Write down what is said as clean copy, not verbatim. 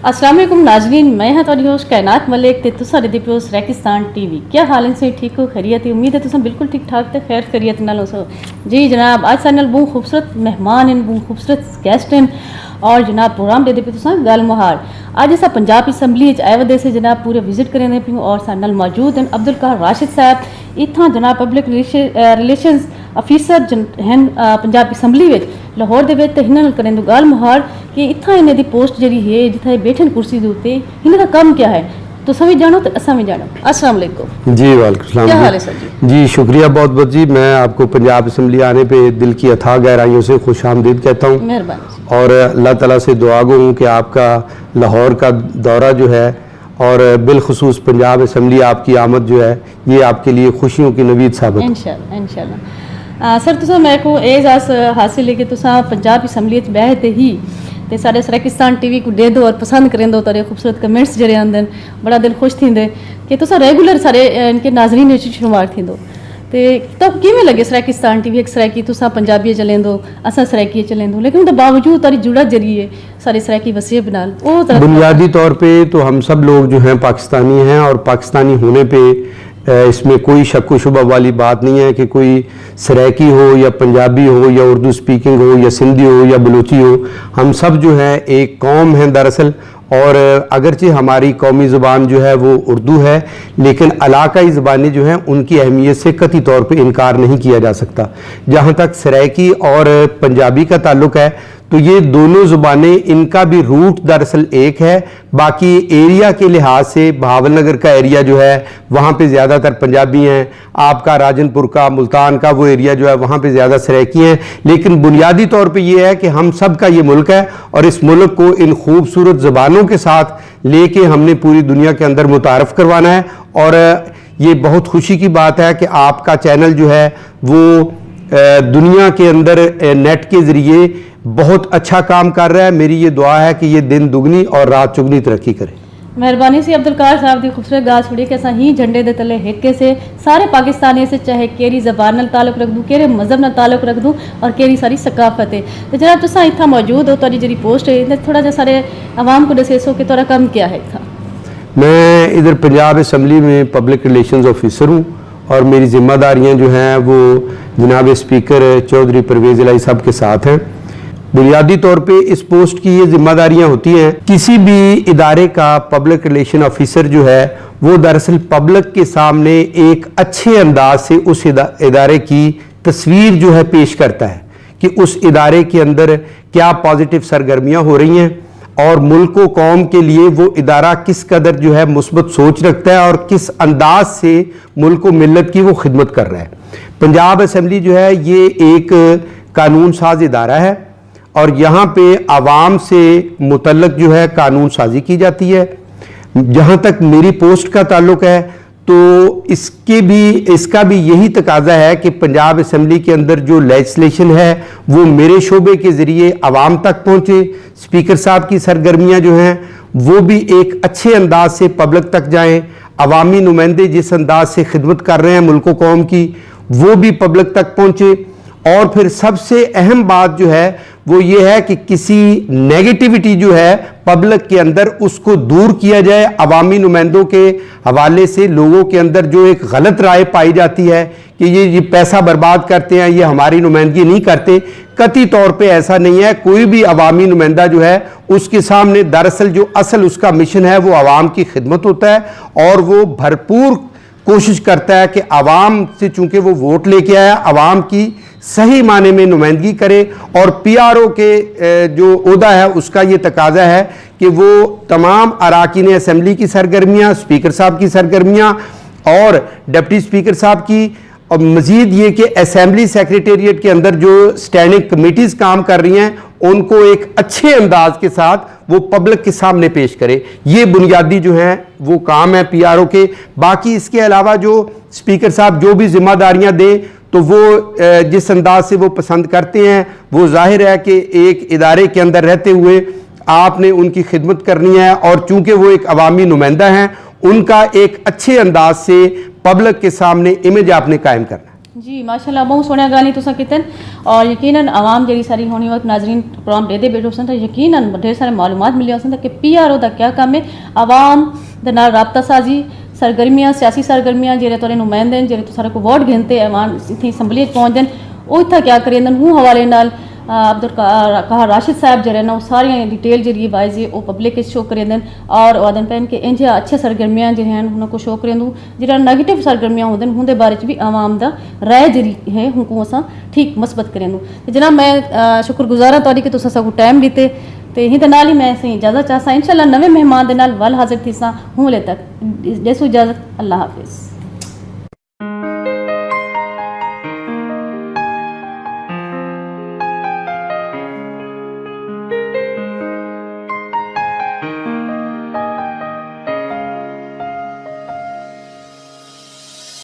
अस्सलाम वालेकुम नाज़रीन, मैं हाँ तुहाडी होस्ट कायनात मलिक ते तुसां दे पियो सरेकिस्तान टीवी। क्या हाल है से ठीक हो खैरियत है? उम्मीद है तुसां बिल्कुल ठीक ठाक ते खैर खैरियत नाल हो। जी जनाब, आज साडे नाल बहुत खूबसूरत मेहमान हैं, बहुत खूबसूरत गेस्ट हैं और जनाब प्रोग्राम दे पे तुसां गल मुहार। आज असां पंजाब असैम्बली च आए वदे से जनाब पूरे विजिट करेंदे पियो और साडे नाल मौजूद हैं अब्दुल कहर राशिद साहब। इत्थां जनाब पब्लिक रिलेशंस अफिसर हैं पंजाब असैम्बली विच लाहौर दे विच। ते हिनां नाल करेंदे गल मुहार कि इत्थां इन्हां दी पोस्ट जिहड़ी है जित्थे बैठन कुर्सी दे उत्ते इन्हां दा कम क्या है, तुसां भी जानो ते असां भी जानो। अस्सलाम वालेकुम जी। वालेकुम सलाम। क्या हाल है सर जी? जी शुक्रिया बहुत बहुत जी। मैं आपको पंजाब असम्बली आने पे दिल की अथाह गहराइयों से खुश आमदीद कहता हूँ। मेहरबानी। और अल्लाह ताला से दुआ गो हूँ कि आपका लाहौर का दौरा जो है और बिलखुसूस पंजाब असम्बली आपकी आमद जो है ये आपके लिए खुशियों की नवीद साबित हो। इंशाल्लाह इंशाल्लाह। सर तुसां मेरे को एजाज़ हासिल है कि तुसां पंजाब असम्बली च बैठते ही ते साढ़े सरेकिस्तान टीवी को दे दो और पसंद करें दो तारे खूबसूरत कमेंट्स जरे आंदे बड़ा दिल खुश थींदे कि तुसां रेगुलर सारे इनके नाजरीन विच शुमार थींदो। ते तब किवें लगे सरेकिस्तान टीवी एक सराकी तुसां पंजाबी चलेंदो असां सराकी चलेंदो, लेकिन उसके बावजूद तारी जुड़ा जरिए सारे सराकी वसीयत नाल वो बुनियादी तौर पे तो हम सब लोग जो हैं पाकिस्तानी हैं और पाकिस्तानी होने पे इसमें कोई शक व शुबा वाली बात नहीं है कि कोई सराकी हो या पंजाबी हो या उर्दू स्पीकिंग हो या सिंधी हो या बलूची हो, हम सब जो है एक कौम हैं दरअसल। और अगरचे हमारी कौमी ज़ुबान जो है वो उर्दू है, लेकिन इलाकाई ज़बानें जो हैं उनकी अहमियत से कतई तौर पे इनकार नहीं किया जा सकता। जहाँ तक सराइकी और पंजाबी का ताल्लुक़ है तो ये दोनों ज़ुबानें इनका भी रूट दरअसल एक है। बाकी एरिया के लिहाज से भावलनगर का एरिया जो है वहाँ पे ज़्यादातर पंजाबी हैं, आपका राजनपुर का मुल्तान का वो एरिया जो है वहाँ पे ज़्यादा सराइकी हैं। लेकिन बुनियादी तौर पे ये है कि हम सब का ये मुल्क है और इस मुल्क को इन खूबसूरत ज़बानों के साथ लेके हमने पूरी दुनिया के अंदर मुतारफ़ करवाना है। और ये बहुत खुशी की बात है कि आपका चैनल जो है वो दुनिया के अंदर नेट के ज़रिए बहुत अच्छा काम कर रहा है। मेरी ये दुआ है कि ये दिन दुगनी और रात चुगनी तरक्की करे। मेहरबानी से अब्दुल कहर साहब की खूबसूरत गाल सुनी कि असां ही झंडे दे तले हिक्के से सारे पाकिस्तानी से चाहे केरी ज़बान नाल ताल्लुक़ रख दूँ, केरे मज़हब नाल ताल्लुक़ रख दूँ और केरी सारी सकाफत है। तो जनाब तुसां इत्थां मौजूद हो, तुहाडी जिहड़ी पोस्ट है थोड़ा जा सारे आवाम को दसेसो कि तुहाडा कम क्या है इत्थां? मैं इधर पंजाब असम्बली में पब्लिक रिलेशंस ऑफिसर हूँ और मेरी जिम्मेदारियाँ जो हैं वो जनाब स्पीकर चौधरी परवेज़ इलाही साहब के साथ हैं। बुनियादी तौर पे इस पोस्ट की ये जिम्मेदारियां होती हैं, किसी भी इदारे का पब्लिक रिलेशन ऑफिसर जो है वो दरअसल पब्लिक के सामने एक अच्छे अंदाज से उस इदारे की तस्वीर जो है पेश करता है कि उस इदारे के अंदर क्या पॉजिटिव सरगर्मियां हो रही हैं और मुल्क व कौम के लिए वो इदारा किस कदर जो है मुस्बत सोच रखता है और किस अंदाज से मुल्क व मिल्लत की वो खिदमत कर रहा है। पंजाब असम्बली जो है ये एक कानून साज इदारा है और यहाँ पे आवाम से मुतल्लक जो है कानून साजी की जाती है। जहाँ तक मेरी पोस्ट का ताल्लुक है तो इसका भी यही तकाजा है कि पंजाब असम्बली के अंदर जो लेजिस्लेशन है वो मेरे शोबे के ज़रिए आवाम तक पहुँचे। स्पीकर साहब की सरगर्मियाँ जो हैं वो भी एक अच्छे अंदाज से पब्लिक तक जाएँ। अवामी नुमाइंदे जिस अंदाज से खिदमत कर रहे हैं मुल्क कौम की वो भी पब्लिक तक पहुँचे। और फिर सबसे अहम बात जो है वो ये है कि किसी नेगेटिविटी जो है पब्लिक के अंदर उसको दूर किया जाए। अवामी नुमाइंदों के हवाले से लोगों के अंदर जो एक गलत राय पाई जाती है कि ये पैसा बर्बाद करते हैं, ये हमारी नुमाइंदगी नहीं करते, कतई तौर पे ऐसा नहीं है। कोई भी अवामी नुमाइंदा जो है उसके सामने दरअसल जो असल उसका मिशन है वो आवाम की खिदमत होता है और वो भरपूर कोशिश करता है कि आवाम से चूंकि वो वोट लेके आया आवाम की सही माने में नुमाइंदगी करे। और पीआरओ के जो ओहदा है उसका ये तकाजा है कि वो तमाम अराकीन असम्बली की सरगर्मियाँ, स्पीकर साहब की सरगर्मियाँ और डिप्टी स्पीकर साहब की, और मज़ीद ये कि असम्बली सेक्रेटेरिएट के अंदर जो स्टैंडिंग कमेटीज़ काम कर रही हैं उनको एक अच्छे अंदाज के साथ वो पब्लिक के सामने पेश करे। ये बुनियादी जो हैं वो काम है पीआरओ के। बाकी इसके अलावा जो स्पीकर साहब जो भी जिम्मेदारियां दें तो वो जिस अंदाज से वो पसंद करते हैं वो जाहिर है कि एक इदारे के अंदर रहते हुए आपने उनकी खिदमत करनी है। और चूंकि वो एक अवामी नुमाइंदा हैं उनका एक अच्छे अंदाज से पब्लिक के सामने इमेज आपने कायम करना है। जी माशाल्लाह बहुत सोहणिया गाली तुसा कीतन और यकीनन आवाम जेडी सारी होनी वक्त नाजरीन प्रोग्राम देते बैठो सन तो यकीनन ढेर सारे मालूमात मिले सन कि PRO का क्या काम है आवाम दे नाल राबता साजी सरगर्मियां सियासी सरगर्मियां जेरे तोरे नुमाइंदे जेरे तो सारे को वोट गिनते आवाम इतनी असम्बली पहुंचते वो इतना क्या करेंदन हूँ हवाले नाल अब्दुल कहार राशिद साहब जरे ना सारिया डिटेल जी वाइज वो पब्लिक के शो करेंदन और वादन पैन के इंज अच्छे सरगर्मियां जो हैं उनको शो करेंदू जो नेगेटिव सरगर्मियां होंदन उनके बारे च भी आवाम दा राय जी है उनको असा ठीक मस्बत करेंदू जनाब मैं शुक्रगुजार हाँ तुहाडी कि तुसा सबको टाइम दिते ते ही नाल ही मैं सही इजाजत चाहसा इंशाल्लाह नवे मेहमान दे नाल वल हाजिर थी सा हूँ ले तक देसो इजाजत अल्लाह हाफिज़।